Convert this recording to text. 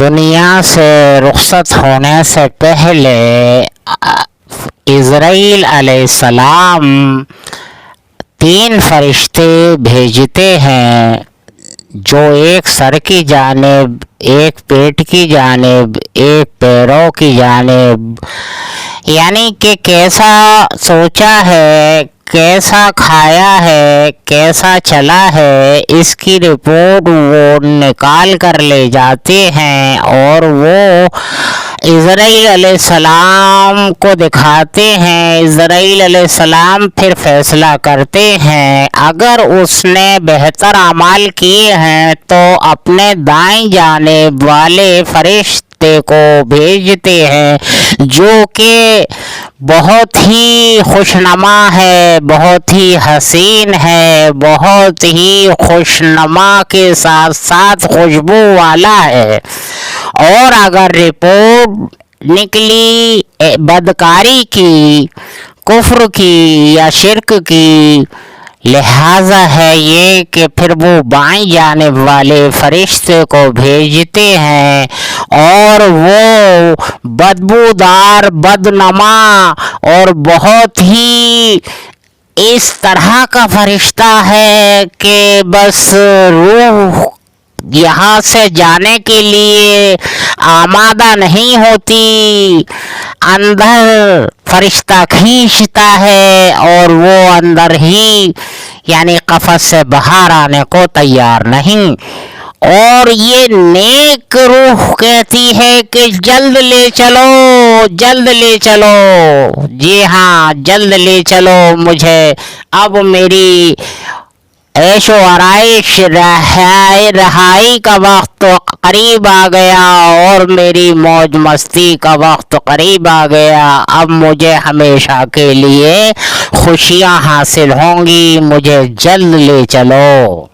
دنیا سے رخصت ہونے سے پہلے عزرائیل علیہ السلام 3 فرشتے بھیجتے ہیں، جو ایک سر کی جانب، ایک پیٹ کی جانب، ایک پیروں کی جانب، یعنی کہ کیسا سوچا ہے، کیسا کھایا ہے، کیسا چلا ہے، اس کی رپورٹ وہ نکال کر لے جاتے ہیں اور وہ عزرائیل علیہ السلام کو دکھاتے ہیں۔ عزرائیل علیہ السلام پھر فیصلہ کرتے ہیں، اگر اس نے بہتر اعمال کیے ہیں تو اپنے دائیں جانب والے فرشتے کو بھیجتے ہیں، جو کہ بہت ہی خوشنما ہے، بہت ہی حسین ہے، بہت ہی خوشنما کے ساتھ ساتھ خوشبو والا ہے، اور اگر رپورٹ نکلی بدکاری کی، کفر کی یا شرک کی، لہذا ہے یہ کہ پھر وہ بائیں جانب والے فرشتے کو بھیجتے ہیں، اور وہ بدبودار، بدنما اور بہت ہی اس طرح کا فرشتہ ہے کہ بس روح یہاں سے جانے کے لیے آمادہ نہیں ہوتی، اندر فرشتہ کھینچتا ہے اور وہ اندر ہی یعنی قفس سے باہر آنے کو تیار نہیں، اور یہ نیک روح کہتی ہے کہ جلد لے چلو، جلد لے چلو، جی ہاں جلد لے چلو مجھے، اب میری عیش و آرائش، رہائی کا وقت قریب آ گیا اور میری موج مستی کا وقت قریب آ گیا، اب مجھے ہمیشہ کے لیے خوشیاں حاصل ہوں گی، مجھے جلد لے چلو۔